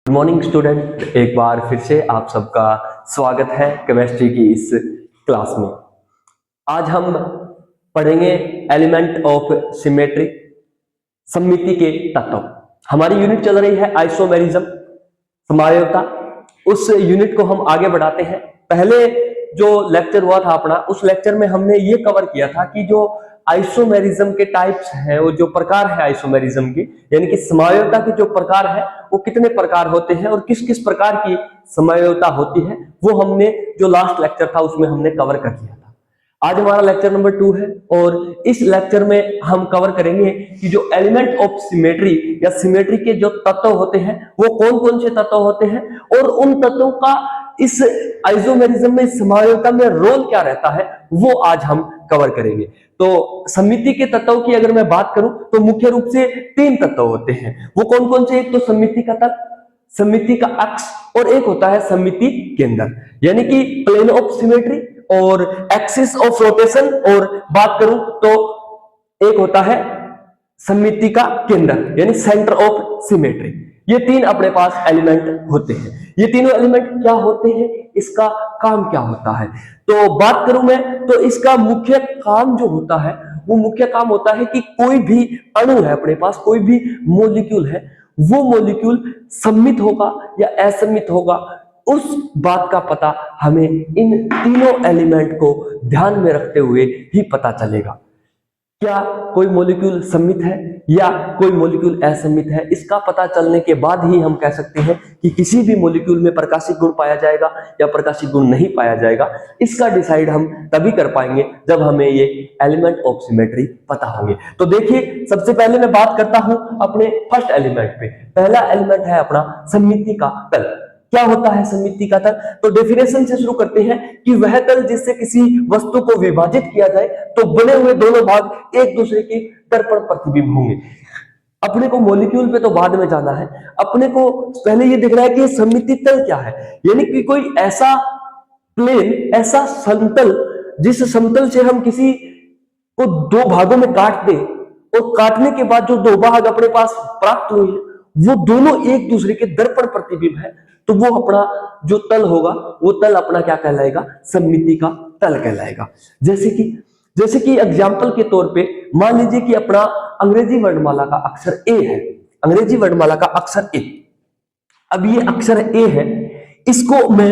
Good morning student, एक बार फिर से आप सबका स्वागत है केमिस्ट्री की इस क्लास में। आज हम पढ़ेंगे एलिमेंट ऑफ सिमेट्री, सममिति के तत्व। हमारी यूनिट चल रही है आइसोमेरिज्म, समायोजकता। उस यूनिट को हम आगे बढ़ाते हैं। पहले जो लेक्चर हुआ था अपना, उस लेक्चर में हमने ये कवर किया था कि जो आइसोमेरिज्म के टाइप्स हैं, वो जो प्रकार है आइसोमेरिज्म के, यानी कि समायोजकता के जो प्रकार है वो कितने प्रकार होते हैं और किस किस प्रकार की समायोजकता होती है, वो हमने जो लास्ट लेक्चर था उसमें हमने कवर कर दिया था। आज हमारा लेक्चर नंबर 2 है और इस लेक्चर में हम कवर करेंगे कि जो एलिमेंट ऑफ सिमेट्री या सिमेट्री के जो तत्व होते हैं वो कौन कौन से तत्व होते हैं और उन तत्वों का इस आइसोमेरिज्म में, समायोजकता में रोल क्या रहता है, वो आज हम कवर करेंगे। तो सममिति के तत्वों की अगर मैं बात करूं तो मुख्य रूप से 3 तत्व होते हैं। वो कौन कौन से? एक तो सममिति का तल, सममिति का अक्ष, और एक होता है सममिति केंद्र, यानी कि प्लेन ऑफ सिमेट्री और एक्सिस ऑफ रोटेशन। और बात करूं तो एक होता है सममिति का केंद्र, यानी सेंटर ऑफ सिमेट्री। ये 3 अपने पास एलिमेंट होते हैं। ये तीनों एलिमेंट क्या होते हैं, इसका काम क्या होता है? तो बात करूं मैं तो इसका मुख्य काम जो होता है वो मुख्य काम होता है कि कोई भी अणु है अपने पास, कोई भी मॉलिक्यूल है, वो मॉलिक्यूल सममित होगा या असममित होगा, उस बात का पता हमें इन तीनों एलिमेंट को ध्यान में रखते हुए ही पता चलेगा। क्या कोई मॉलिक्यूल सममित है या कोई मॉलिक्यूल असममित है, इसका पता चलने के बाद ही हम कह सकते हैं कि किसी भी मॉलिक्यूल में प्रकाशिक गुण पाया जाएगा या प्रकाशिक गुण नहीं पाया जाएगा। इसका डिसाइड हम तभी कर पाएंगे जब हमें ये एलिमेंट ऑफ सिमेट्री पता होंगे। तो देखिए, सबसे पहले मैं बात करता हूं अपने फर्स्ट एलिमेंट पे। पहला एलिमेंट है अपना सममिति का तल। क्या होता है सममिति का तल? तो डेफिनेशन से शुरू करते हैं कि वह तल जिससे किसी वस्तु को विभाजित किया जाए तो बने हुए दोनों भाग एक दूसरे के दर्पण प्रतिबिंब होंगे। अपने को मॉलिक्यूल पे तो बाद में जाना है, अपने को पहले ये देखना है कि सममिति तल क्या है, यानी कि कोई ऐसा प्लेन, ऐसा समतल, जिस समतल से हम किसी को 2 भागों में काट दे और काटने के बाद जो 2 भाग अपने पास प्राप्त हुए हैं वो दोनों एक दूसरे के दर्पण प्रतिबिंब है, तो वो अपना जो तल होगा वो तल अपना क्या कहलाएगा? सममिति का तल कहलाएगा। जैसे कि एग्जांपल के तौर पे मान लीजिए कि अपना अंग्रेजी वर्णमाला का अक्षर ए है, अंग्रेजी वर्णमाला का अक्षर ए। अब ये अक्षर ए है, इसको मैं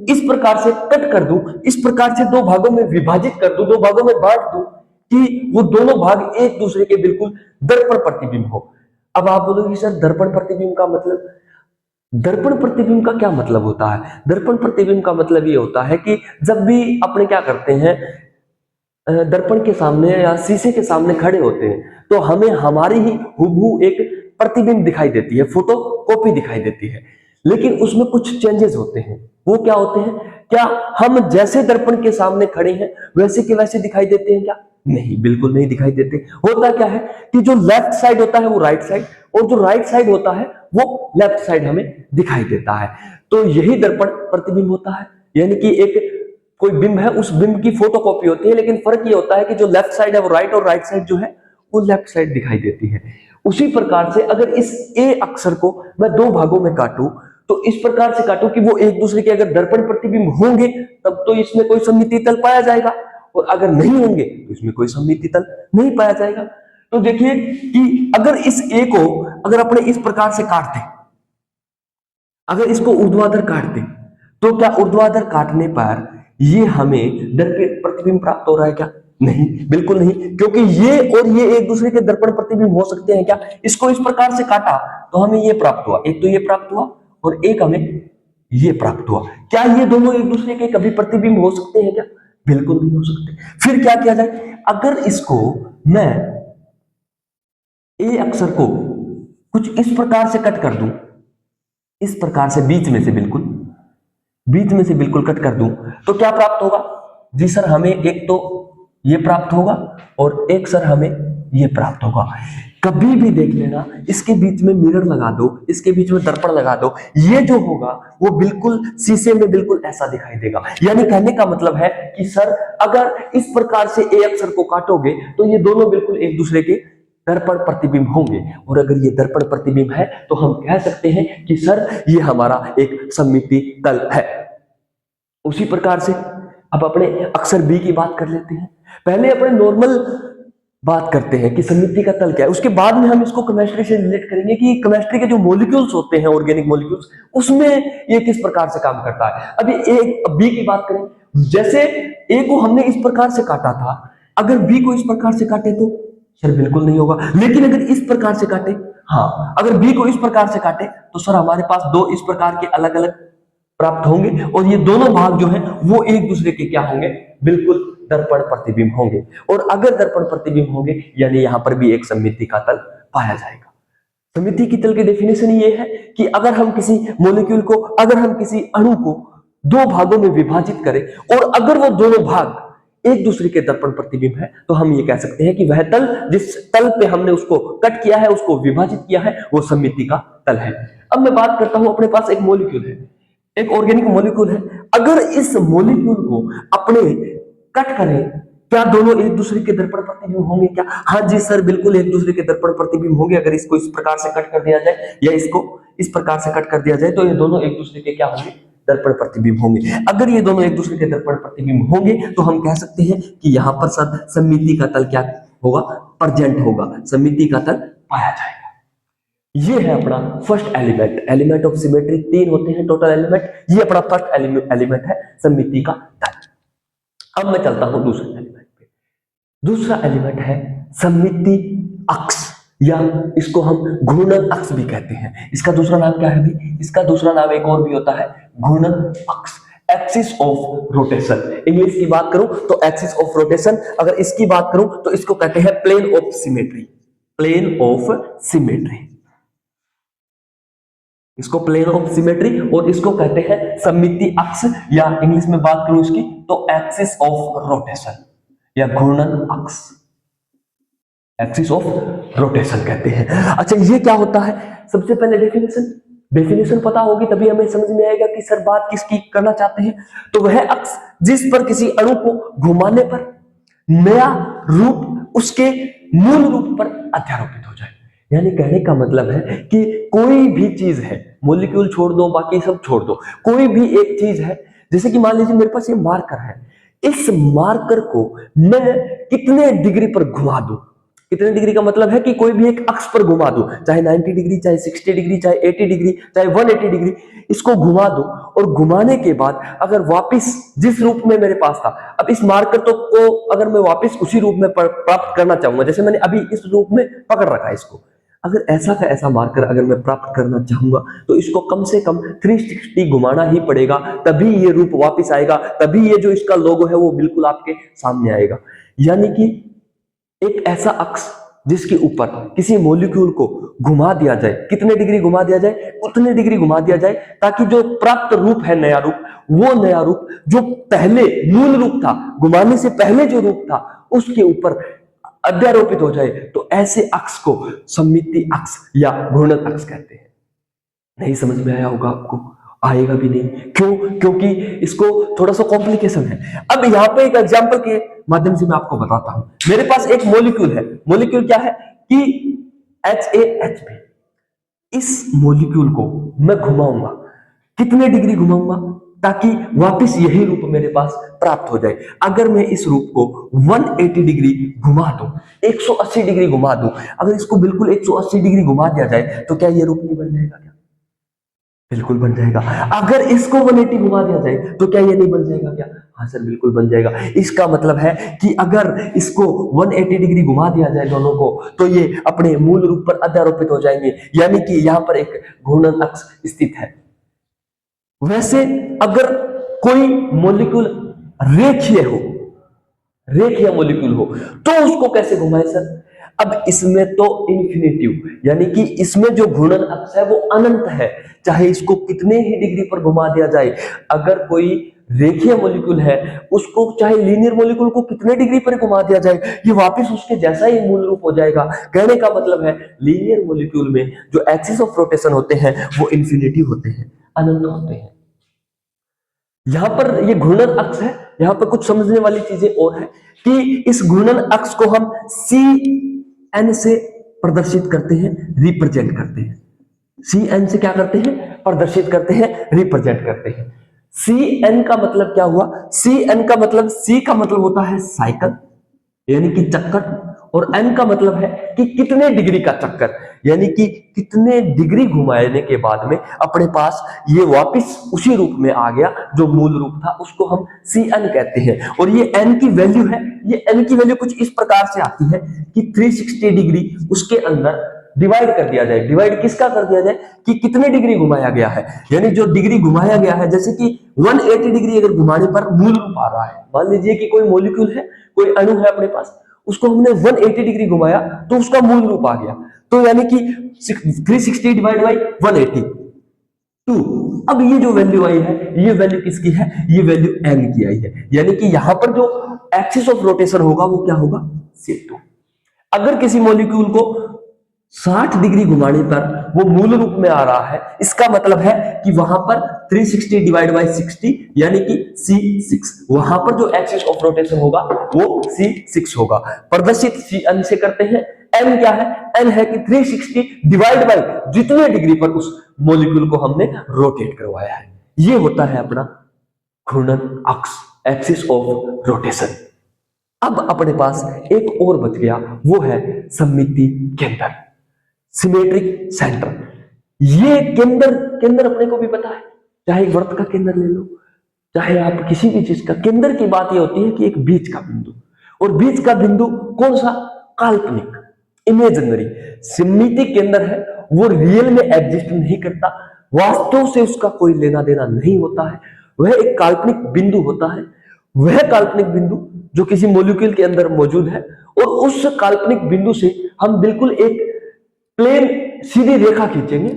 इस प्रकार से कट कर दूं, इस प्रकार से 2 भागों में विभाजित कर दूं, 2 भागों में बांट दूं कि वो दोनों भाग एक दूसरे के बिल्कुल दर्पण प्रतिबिंब हो। अब आप बोलोगे सर दर्पण प्रतिबिंब का मतलब? दर्पण प्रतिबिंब का क्या मतलब होता है? दर्पण प्रतिबिंब का मतलब ये होता है कि जब भी अपने क्या करते हैं, दर्पण के सामने या शीशे के सामने खड़े होते हैं तो हमें हमारी ही हूबहू एक प्रतिबिंब दिखाई देती है, फोटो कॉपी दिखाई देती है, लेकिन उसमें कुछ चेंजेस होते हैं। वो क्या होते हैं? क्या हम जैसे दर्पण के सामने खड़े हैं वैसे के वैसे दिखाई देते हैं क्या? नहीं, बिल्कुल नहीं दिखाई देते। होता क्या है कि जो लेफ्ट साइड होता है वो राइट साइड, और जो राइट साइड होता है वो लेफ्ट साइड हमें दिखाई देता है। तो यही दर्पण प्रतिबिंब होता है, यानी कि एक कोई बिंब है, उस बिंब की फोटोकॉपी होती है, लेकिन फर्क ये होता है कि जो लेफ्ट साइड है वो राइट और राइट साइड जो है वो लेफ्ट साइड दिखाई देती है। उसी प्रकार से अगर इस ए अक्षर को मैं 2 भागों में काटूं तो इस प्रकार से काटूं कि वो एक दूसरे के अगर दर्पण प्रतिबिंब होंगे तब तो इसमें कोई सममिति तल पाया जाएगा, और अगर नहीं होंगे तो इसमें कोई सममिति तल नहीं पाया जाएगा। तो देखिए कि अगर इस ए को अगर अपने इस प्रकार से काट दें, अगर इसको ऊर्ध्वाधर काट दें, तो क्या ऊर्ध्वाधर काटने पर ये हमें दर्पण प्रतिबिंब प्राप्त हो रहा है क्या? नहीं, बिल्कुल नहीं, क्योंकि ये और ये एक दूसरे के दर्पण प्रतिबिंब हो सकते हैं क्या? इसको इस प्रकार से काटा तो हमें ये प्राप्त हुआ, एक तो ये प्राप्त हुआ और एक हमें ये प्राप्त हुआ। क्या ये दोनों एक दूसरे के कभी प्रतिबिंब हो सकते हैं क्या? बिल्कुल नहीं हो सकते। फिर क्या किया जाए? अगर इसको मैं ए अक्षर को कुछ इस प्रकार से कट कर दूं, इस प्रकार से बीच में से बिल्कुल कट कर दूं, तो क्या प्राप्त होगा? जी सर, हमें एक तो ये प्राप्त होगा और एक सर हमें ये प्राप्त होगा। कभी भी देख लेना, इसके बीच में मिरर लगा दो, इसके बीच में दर्पण लगा दो, ये जो होगा वो बिल्कुल शीशे में बिल्कुल ऐसा दिखाई देगा। यानी कहने का मतलब है कि सर अगर इस प्रकार से ए अक्षर को काटोगे तो ये दोनों बिल्कुल एक दूसरे के दर्पण प्रतिबिंब होंगे। और अगर ये दर्पण प्रतिबिंब है तो हम कह सकते हैं कि सर ये हमारा एक सममिति तल है। उसी प्रकार से अब अपने अक्षर बी की बात कर लेते हैं। पहले अपने नॉर्मल बात करते हैं कि सममिति का तल क्या है, उसके बाद में हम इसको केमिस्ट्री से रिलेट करेंगे कि केमिस्ट्री के जो मॉलिक्यूल्स होते हैं, ऑर्गेनिक मॉलिक्यूल्स, उसमें ये किस प्रकार से काम करता है। अभी ए बी की बात करें, जैसे ए को हमने इस प्रकार से काटा था, अगर बी को इस प्रकार से काटे तो सर बिल्कुल नहीं होगा। लेकिन अगर इस प्रकार से काटे, हाँ, अगर बी को इस प्रकार से काटे तो सर हमारे पास दो इस प्रकार के अलग अलग प्राप्त होंगे और ये दोनों भाग जो है वो एक दूसरे के क्या होंगे, बिल्कुल दर्पण प्रतिबिंब होंगे। और अगर दर्पण प्रतिबिंब होंगे यानी यहां पर भी एक सममिति का तल पाया जाएगा। सममिति की तल की डेफिनेशन ये है कि अगर हम किसी मॉलिक्यूल को, अगर हम किसी अणु को दो भागों में विभाजित करें और अगर वो दोनों भाग एक दूसरे के दर्पण प्रतिबिंब है तो हम ये कह सकते हैं कि वह तल, जिस तल पे हमने उसको कट किया है, उसको विभाजित किया है, वो सममिति का तल है। अब मैं बात करता हूं, अपने पास एक मॉलिक्यूल है, एक ऑर्गेनिक मॉलिक्यूल है। अगर इस मॉलिक्यूल को अपने कट करें, क्या दोनों एक दूसरे के दर्पण प्रतिबिंब होंगे क्या? हाँ जी सर, बिल्कुल एक दूसरे के दर्पण प्रतिबिंब होंगे। अगर इसको इस प्रकार से कट कर दिया जाए या इसको इस प्रकार से कट कर दिया जाए तो ये दोनों एक दूसरे के क्या होंगे, दर्पण प्रतिबिंब होंगे। अगर ये दोनों एक दूसरे के दर्पण प्रतिबिंब होंगे तो हम कह सकते हैं कि यहाँ पर सर सममिति का तल क्या होगा, प्रेजेंट होगा, सममिति का तल पाया जाएगा। ये है अपना first element, element of symmetry. तीन होते हैं टोटल एलिमेंट, ये अपना फर्स्ट एलिमेंट है सममिति का तल। अब मैं चलता हूं दूसरे एलिमेंट पे। दूसरा एलिमेंट है सममिति अक्ष, या इसको हम घूर्णन अक्ष भी कहते हैं। इसका दूसरा नाम क्या है भी? इसका दूसरा नाम एक और भी होता है, घूर्णन अक्ष, एक्सिस ऑफ रोटेशन। इंग्लिश की बात करूं तो एक्सिस ऑफ रोटेशन, अगर इसकी बात करूं तो इसको कहते हैं plane of symmetry, plane of symmetry, इसको प्लेन ऑफ सिमेट्री और इसको कहते हैं सममिति अक्ष, या इंग्लिश में बात करूं इसकी तो एक्सिस ऑफ रोटेशन या घूर्णन अक्ष, एक्सिस ऑफ रोटेशन कहते हैं। अच्छा, ये क्या होता है? सबसे पहले डेफिनेशन पता होगी तभी हमें समझ में आएगा कि सर बात किसकी करना चाहते हैं। तो वह अक्ष जिस पर किसी अणु को घुमाने पर नया रूप उसके मूल रूप पर अध्यारोपित हो जाए। यानी कहने का मतलब है कि कोई भी चीज है, मॉलिक्यूल छोड़ दो, बाकी सब छोड़ दो, कोई भी एक चीज है, जैसे कि मान लीजिए मेरे पास ये मार्कर है, इस मार्कर को मैं कितने डिग्री पर घुमा दूं, कितने डिग्री का मतलब है कि कोई भी एक अक्ष पर घुमा दूं, चाहे 90 डिग्री, चाहे 60 डिग्री, चाहे 80 डिग्री, चाहे 180 डिग्री, इसको घुमा दूं और घुमाने के बाद अगर वापस जिस रूप में मेरे पास था, अब इस मार्कर तो को अगर मैं वापस उसी रूप में प्राप्त करना चाहूंगा, जैसे मैंने अभी इस रूप में पकड़ रखा है इसको, अगर ऐसा का ऐसा मार्कर अगर मैं प्राप्त करना चाहूंगा तो इसको कम से कम 360 घुमाना ही पड़ेगा, तभी ये रूप वापस आएगा, तभी ये जो इसका लोगो है वो बिल्कुल आपके सामने आएगा। यानी कि एक ऐसा अक्ष जिसके ऊपर किसी मॉलिक्यूल को घुमा दिया जाए, कितने डिग्री घुमा दिया जाए, उतने डिग्री घुमा दिया जाए, ताकि जो प्राप्त रूप है नया रूप, वो नया रूप जो पहले मूल रूप था, घुमाने से पहले जो रूप था, उसके ऊपर अध्यारोपित हो जाए। तो ऐसे अक्ष को सममिति अक्ष या घूर्णन अक्ष कहते हैं। नहीं समझ में आया होगा आपको? आएगा भी नहीं, क्यों? क्योंकि इसको थोड़ा सा कॉम्प्लिकेशन है। अब यहाँ पे एक एग्जांपल के माध्यम से मैं आपको बताता हूं। मेरे पास एक मॉलिक्यूल है, मॉलिक्यूल क्या है कि HAHB। इस मॉलिक्यूल को मैं घुमाऊंगा, कितने डिग्री घुमाऊंगा ताकि वापस यही रूप मेरे पास प्राप्त हो जाए। अगर मैं इस रूप को 180 डिग्री घुमा दूं, 180 डिग्री घुमा दूं, अगर इसको बिल्कुल 180 डिग्री घुमा दिया जाए तो क्या ये रूप नहीं बन जाएगा? क्या बिल्कुल बन जाएगा। अगर इसको 180 घुमा दिया जाए तो क्या ये नहीं बन जाएगा? क्या हाँ सर, बिल्कुल बन जाएगा। इसका मतलब है कि अगर इसको 180 डिग्री घुमा दिया जाए दोनों को, तो ये अपने मूल रूप पर अध्यारोपित हो जाएंगे, यानी कि यहां पर एक घूर्णन अक्ष स्थित है। वैसे अगर कोई मॉलिक्यूल रेखीय हो, रेखीय मॉलिक्यूल हो, तो उसको कैसे घुमाए सर? अब इसमें तो इन्फिनिटिव, यानी कि इसमें जो घूर्णन अक्ष है वो अनंत है, चाहे इसको कितने ही डिग्री पर घुमा दिया जाए। अगर कोई रेखीय मॉलिक्यूल है, उसको चाहे लीनियर मॉलिक्यूल को कितने डिग्री पर घुमा दिया जाए, ये वापस उसके जैसा ही मूल रूप हो जाएगा। कहने का मतलब है लीनियर मॉलिक्यूल में जो एक्सिस ऑफ रोटेशन होते हैं वो इन्फिनिटिव होते हैं, अनंत होते हैं। यहां पर ये घूर्णन अक्ष है, यहां पर कुछ समझने वाली चीजें और है कि इस घूर्णन अक्ष को हम CN से प्रदर्शित करते हैं, रिप्रेजेंट करते हैं। सी एन से क्या करते हैं, प्रदर्शित करते हैं, रिप्रेजेंट करते हैं। सी एन का मतलब क्या हुआ, सी एन का मतलब, सी का मतलब होता है साइकिल यानी कि चक्कर, और एन का मतलब है कि कितने डिग्री का चक्कर, यानी कि कितने डिग्री घुमाने के बाद में अपने पास ये वापस उसी रूप में आ गया जो मूल रूप था, उसको हम सी एन कहते हैं। और ये एन की वैल्यू है, ये एन की वैल्यू कुछ इस प्रकार से आती है कि 360 डिग्री उसके अंदर डिवाइड कर दिया जाए। डिवाइड किसका कर दिया जाए कि कितने डिग्री घुमाया गया है, यानी जो डिग्री घुमाया गया है, जैसे कि 180 डिग्री अगर घुमाने पर मूल रूप आ रहा है, मान लीजिए कि कोई मॉलिक्यूल है, कोई अणु है अपने पास, उसको हमने 180 डिग्री घुमाया तो उसका मूल रूप आ गया, तो यानी कि 360 डिवाइड बाई 180 2। अब ये जो वैल्यू आई है, ये वैल्यू किसकी है, ये वैल्यू एन की आई है, यानी कि यहां पर जो एक्सिस ऑफ रोटेशन होगा वो क्या होगा, C2। अगर किसी मॉलिक्यूल को 60 डिग्री घुमाने पर वो मूल रूप में आ रहा है, इसका मतलब है कि वहां पर 360 डिवाइड बाई 60 यानी कि C6, वहां पर जो एक्सिस ऑफ रोटेशन होगा वो C6 होगा। प्रदर्शित Cn से करते हैं। n क्या है, n है कि 360 डिवाइड बाई जितने डिग्री पर उस मॉलिक्यूल को हमने रोटेट करवाया है, ये होता है अपना घूर्णन अक्ष, एक्सिस ऑफ रोटेशन। अब अपने पास एक और बच गया, वो है सममिति केंद्र, सिमेट्रिक सेंटर। ये केंद्र, केंद्र अपने को भी पता है, चाहे एक वृत्त का केंद्र ले लो, चाहे आप किसी भी चीज का केंद्र की बात ये होती है कि एक बीच का बिंदु, और बीच का बिंदु कौन सा, काल्पनिक, इमेजिनरी। सिमिति केंद्र है वो रियल में एग्जिस्ट नहीं करता, वास्तव से उसका कोई लेना देना नहीं होता है, वह एक काल्पनिक बिंदु होता है। वह काल्पनिक बिंदु जो किसी मॉलिक्यूल के अंदर मौजूद है, और उस काल्पनिक बिंदु से हम बिल्कुल एक प्लेन सीधी रेखा खींचेंगे,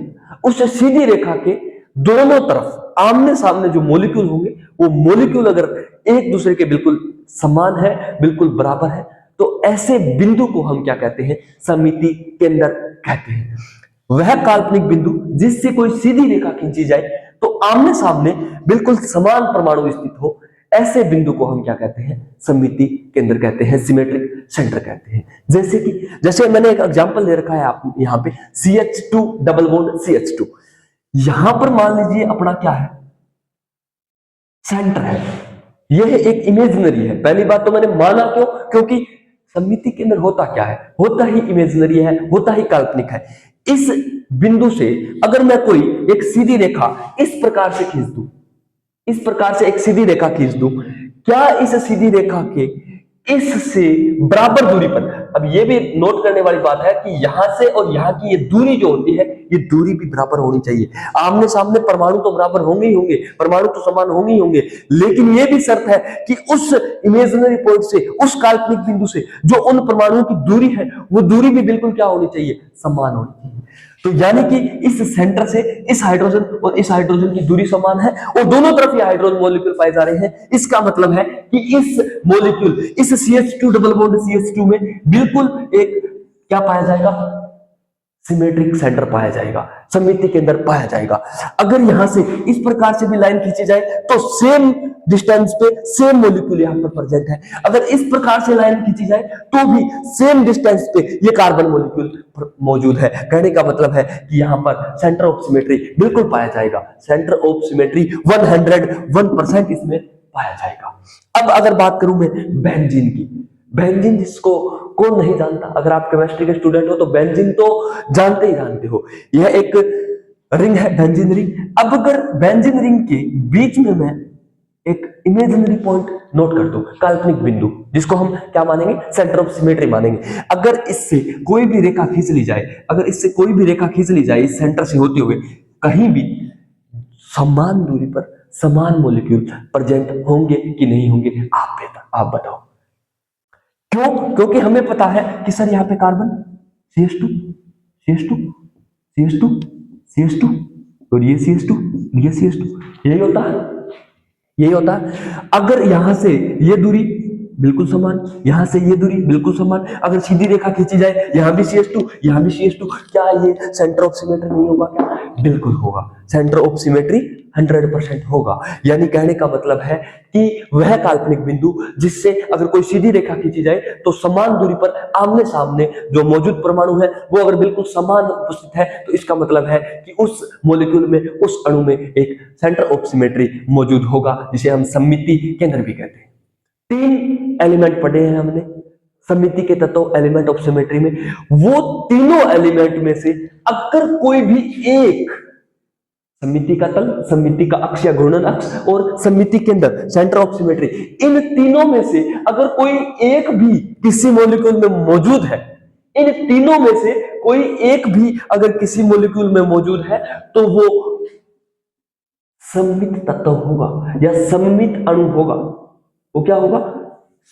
उस सीधी रेखा के दोनों तरफ आमने सामने जो मॉलिक्यूल होंगे, वो मॉलिक्यूल अगर एक दूसरे के बिल्कुल समान है, बिल्कुल बराबर है, तो ऐसे बिंदु को हम क्या कहते हैं, सममिति केंद्र कहते हैं। वह काल्पनिक बिंदु जिससे कोई सीधी रेखा खींची जाए तो आमने सामने बिल्कुल समान परमाणु स्थित हो, ऐसे बिंदु को हम क्या कहते हैं, सममिति केंद्र कहते हैं, सिमेट्रिक सेंटर कहते हैं। जैसे मैंने एक एग्जांपल दे रखा है आप यहाँ पे, CH2 डबल बॉन्ड CH2, यहां पर मान लीजिए अपना क्या है, सेंटर है, यह एक इमेजिनरी है। पहली बात तो मैंने माना क्यों, क्योंकि सममिति केंद्र होता क्या है, होता ही इमेजिनरी है, होता ही काल्पनिक है। इस बिंदु से अगर मैं कोई एक सीधी रेखा इस प्रकार से खींच दूं, इस प्रकार से एक सीधी रेखा खींच दूं, क्या इस सीधी रेखा के इससे बराबर दूरी पर, अब ये भी नोट करने वाली बात है कि यहां से और यहां की ये दूरी जो होती है, ये दूरी भी बराबर होनी चाहिए। आमने सामने परमाणु तो बराबर होंगे ही होंगे, परमाणु तो समान होंगे ही होंगे, लेकिन ये भी शर्त है कि उस इमेजिनरी पॉइंट से, उस काल्पनिक बिंदु से जो उन परमाणुओं की दूरी है, वो दूरी भी बिल्कुल क्या होनी चाहिए, समान होनी चाहिए। तो यानी कि इस सेंटर से इस हाइड्रोजन और इस हाइड्रोजन की दूरी समान है, और दोनों तरफ ये हाइड्रोजन मॉलिक्यूल पाए जा रहे हैं। इसका मतलब है कि इस मॉलिक्यूल, इस CH2 डबल बॉन्ड CH2 में बिल्कुल एक क्या पाया जाएगा, सिमेट्रिक सेंटर पाया जाएगा, सममिति केंद्र पाया जाएगा। अगर यहां से इस प्रकार से भी लाइन खींची जाए तो सेम डिस्टेंस पे सेम मॉलिक्यूल यहां पर प्रेजेंट है। अगर इस प्रकार से लाइन खींची जाए तो भी सेम डिस्टेंस पे ये कार्बन मॉलिक्यूल मौजूद है। कहने का मतलब है कि यहां पर सेंटर ऑफ सिमेट्री बिल्कुल पाया जाएगा, सेंटर ऑफ सिमेट्री 101% इसमें पाया जाएगा। अब अगर बात करूं मैं बेंजीन की, बेंजीन जिसको कौन नहीं जानता, अगर आप केमिस्ट्री के स्टूडेंट हो तो बेंजीन तो जानते ही जानते हो। यह एक रिंग है, बेंजीन रिंग। अब अगर बेंजीन रिंग के बीच में मैं एक इमेजिनरी पॉइंट नोट कर दूं, काल्पनिक बिंदु, जिसको हम क्या मानेंगे, सेंटर ऑफ सिमेट्री मानेंगे। अगर इससे कोई भी रेखा खींच ली जाए, अगर इससे कोई भी रेखा खींच ली जाए इस सेंटर से होते हुए, कहीं भी समान दूरी पर समान मॉलिक्यूल प्रेजेंट होंगे कि नहीं होंगे, आप बताओ। क्यों? क्योंकि हमें पता है कि सर यहाँ पे carbon CH2 CH2 CH2 CH2 और ये CH2 ये CH2, यही होता है, यही होता है। अगर यहां से ये दूरी बिल्कुल समान, यहां से ये दूरी बिल्कुल समान, अगर सीधी रेखा खींची जाए, यहां भी CH2 यहां भी CH2, क्या ये सेंटर ऑफ सिमेट्री नहीं होगा क्या? बिल्कुल होगा, सेंटर ऑफ सिमेट्री 100% होगा। यानी कहने का मतलब है कि वह काल्पनिक बिंदु जिससे अगर कोई सीधी रेखा खींची जाए तो समान दूरी पर आमने सामने जो मौजूद परमाणु है वो अगर बिल्कुल समान उपस्थित है तो इसका मतलब है कि उस मॉलिक्यूल में, उस अणु में एक सेंटर ऑफ सिमेट्री मौजूद होगा, जिसे हम सममिति केंद्र भी कहते हैं। 3 एलिमेंट पढ़े हैं हमने सममिति के तत्व, एलिमेंट ऑफ सिमेट्री में। वो तीनों एलिमेंट में से अगर कोई भी एक, सममिति का तल, सममिति का अक्ष या घूर्णन अक्ष और सममिति केंद्र, सेंटर ऑफ सिमेट्री, इन तीनों में से अगर कोई एक भी किसी मॉलिक्यूल में मौजूद है, इन तीनों में से कोई एक भी अगर किसी मॉलिक्यूल में मौजूद है तो वो सममित तत्व होगा या सममित अणु होगा। वो क्या होगा?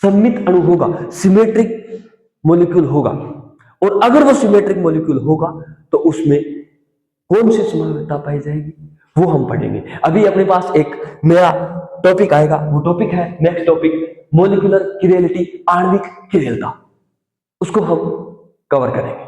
सममित अणु होगा, सिमेट्रिक मॉलिक्यूल होगा। और अगर वो सिमेट्रिक मॉलिक्यूल होगा तो उसमें कौन सी संभाव्यता पाई जाएगी वो हम पढ़ेंगे। अभी अपने पास एक नया टॉपिक आएगा, वो टॉपिक है नेक्स्ट टॉपिक, मॉलिक्यूलर किरेलिटी, आणविक किरेलता। उसको हम कवर करेंगे।